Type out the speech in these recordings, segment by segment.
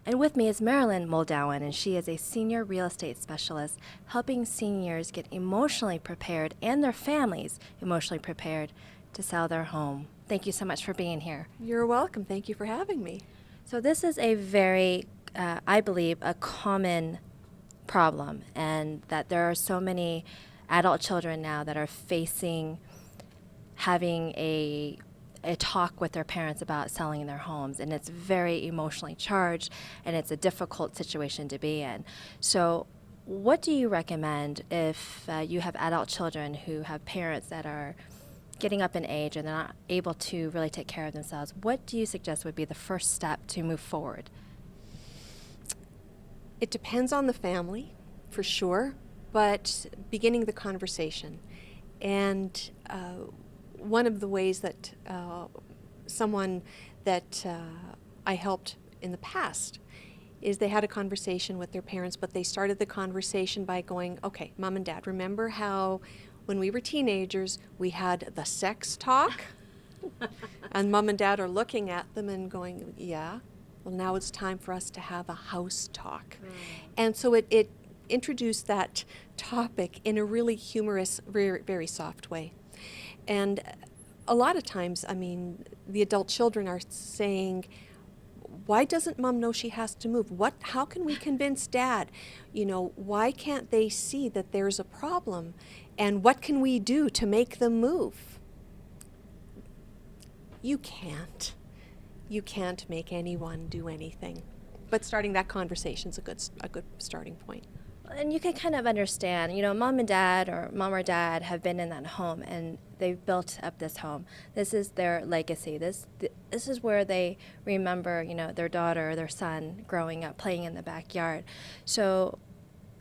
And with me is Marilyn Moldowan, and she is a senior real estate specialist helping seniors get emotionally prepared and their families emotionally prepared to sell their home. Thank you so much for being here. You're welcome. Thank you for having me. So this is a very, I believe, a common problem, and that there are so many adult children now that are facing having a talk with their parents about selling their homes, and it's very emotionally charged, and it's a difficult situation to be in. So what do you recommend if you have adult children who have parents that are getting up in age and they're not able to really take care of themselves? What do you suggest would be the first step to move forward? It depends on the family, for sure, but beginning the conversation. And one of the ways that someone that I helped in the past is they had a conversation with their parents, but they started the conversation by going, okay, Mom and Dad, remember how when we were teenagers we had the sex talk? And Mom and Dad are looking at them and going, yeah, well, now it's time for us to have a house talk. And so it introduced that topic in a really humorous, very, very soft way. And a lot of times, I mean, the adult children are saying, why doesn't Mom know she has to move? How can we convince Dad? You know, why can't they see that there's a problem? And what can we do to make them move? You can't. You can't make anyone do anything. But starting that conversation is a good starting point. And you can kind of understand, mom and dad, or mom or dad, have been in that home and they've built up this home. This is their legacy. This is where they remember, their daughter or their son growing up, playing in the backyard. So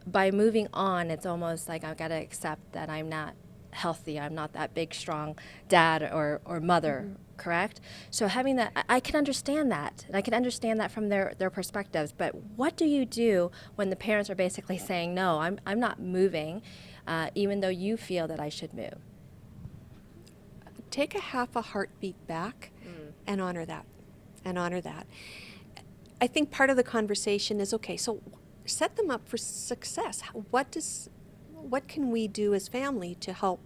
by moving on, it's almost like I've got to accept that I'm not healthy. I'm not that big, strong dad or mother, correct? So having that, I can understand that. And I can understand that from their perspectives. But what do you do when the parents are basically saying, no, I'm not moving, even though you feel that I should move? Take a half a heartbeat back and honor that. And honor that. I think part of the conversation is, okay, so set them up for success. What can we do as family to help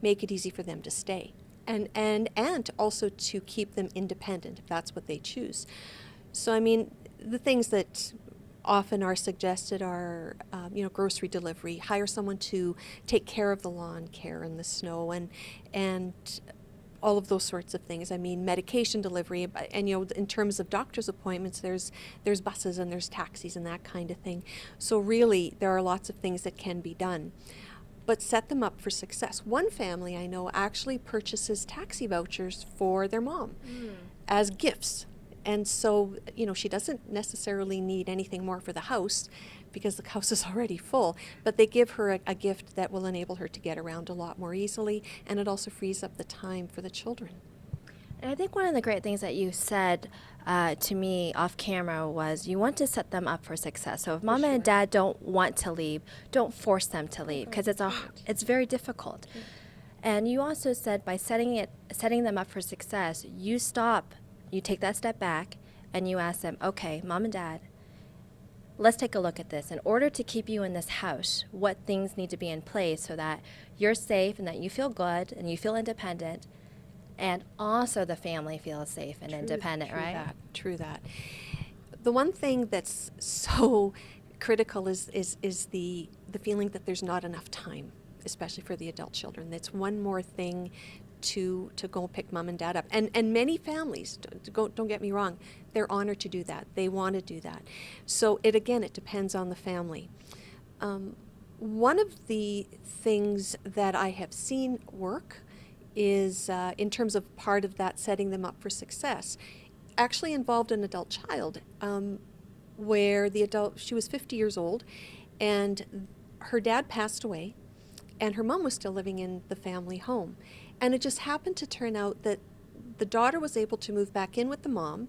make it easy for them to stay? And also to keep them independent, if that's what they choose. So, I mean, the things that often are suggested are, grocery delivery, hire someone to take care of the lawn care and the snow, and all of those sorts of things. I mean, medication delivery, and in terms of doctor's appointments, there's buses and there's taxis and that kind of thing. So really, there are lots of things that can be done. But set them up for success. One family I know actually purchases taxi vouchers for their mom as gifts. And so, she doesn't necessarily need anything more for the house because the house is already full, but they give her a gift that will enable her to get around a lot more easily, and it also frees up the time for the children. And I think one of the great things that you said to me off camera was you want to set them up for success. So if mom and dad don't want to leave, don't force them to leave, because it's very difficult. And you also said by setting them up for success, you take that step back, and you ask them, okay, mom and dad, let's take a look at this. In order to keep you in this house, what things need to be in place so that you're safe and that you feel good and you feel independent, and also the family feels safe and independent, right? True that. The one thing that's so critical is the feeling that there's not enough time, especially for the adult children. That's one more thing to go pick mom and dad up. And many families, don't get me wrong, they're honored to do that. They want to do that. So it depends on the family. One of the things that I have seen work is in terms of part of that setting them up for success, actually involved an adult child where she was 50 years old and her dad passed away and her mom was still living in the family home. And it just happened to turn out that the daughter was able to move back in with the mom.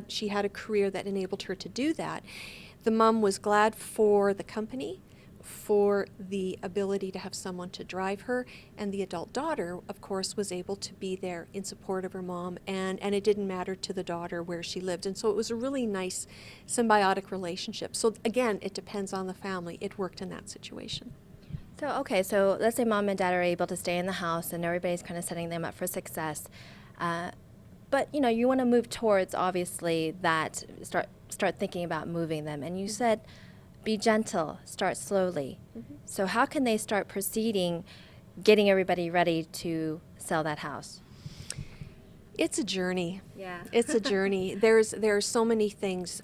She had a career that enabled her to do that. The mom was glad for the company, for the ability to have someone to drive her, and the adult daughter, of course, was able to be there in support of her mom, and it didn't matter to the daughter where she lived. And so it was a really nice symbiotic relationship. So again, it depends on the family. It worked in that situation. So, okay, so let's say mom and dad are able to stay in the house and everybody's kind of setting them up for success. But, you know, you want to move towards, obviously, that, start thinking about moving them. And you said, be gentle, start slowly. So how can they start proceeding, getting everybody ready to sell that house? It's a journey. Yeah. It's a journey. There are so many things.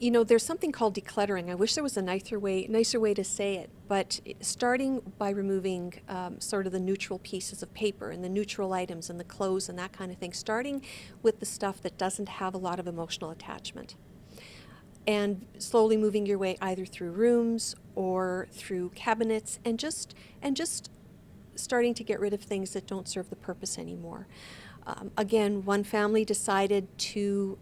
You know, there's something called decluttering. I wish there was a nicer way to say it. But starting by removing sort of the neutral pieces of paper and the neutral items and the clothes and that kind of thing, starting with the stuff that doesn't have a lot of emotional attachment, and slowly moving your way either through rooms or through cabinets, and just starting to get rid of things that don't serve the purpose anymore. Again, one family decided to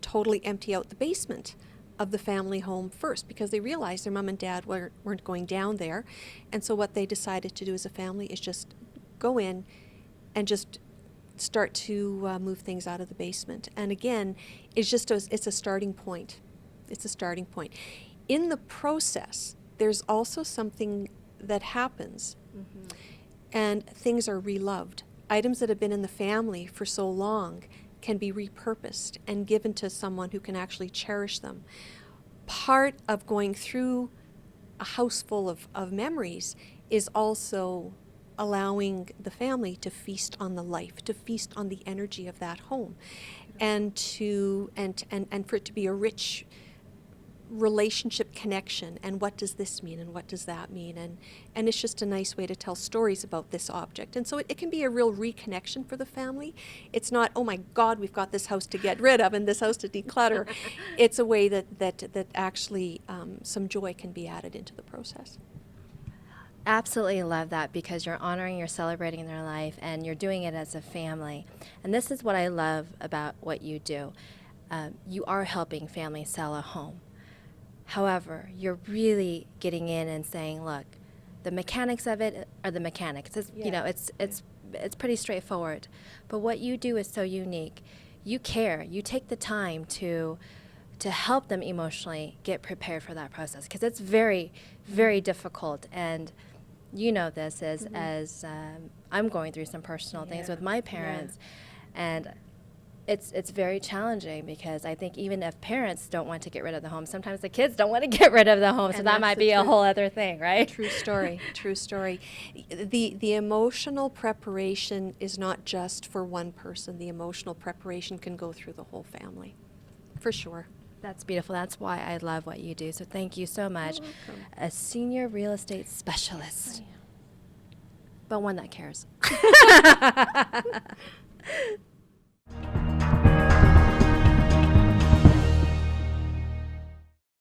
totally empty out the basement of the family home first because they realized their mom and dad weren't going down there. And so what they decided to do as a family is just go in and just start to move things out of the basement. And again, it's a starting point. It's a starting point. In the process, there's also something that happens, and things are reloved. Items that have been in the family for so long can be repurposed and given to someone who can actually cherish them. Part of going through a house full of memories is also allowing the family to feast on the life, to feast on the energy of that home, and for it to be a rich relationship connection. And what does this mean, and what does that mean, and it's just a nice way to tell stories about this object. And so it can be a real reconnection for the family. It's not, oh my God, we've got this house to get rid of and this house to declutter. It's a way that actually some joy can be added into the process. Absolutely love that, because you're honoring, you're celebrating their life, and you're doing it as a family. And this is what I love about what you do. You are helping families sell a home. However, you're really getting in and saying, look, the mechanics of it are the mechanics. You know, it's pretty straightforward. But what you do is so unique. You care. You take the time to help them emotionally get prepared for that process, because it's very, very difficult. And you know this as I'm going through some personal things with my parents, and it's very challenging, because I think even if parents don't want to get rid of the home, sometimes the kids don't want to get rid of the home. So that might be a whole other thing, right? True story. True story. The emotional preparation is not just for one person. The emotional preparation can go through the whole family, for sure. That's beautiful. That's why I love what you do. So thank you so much. You're welcome. A senior real estate specialist, but one that cares.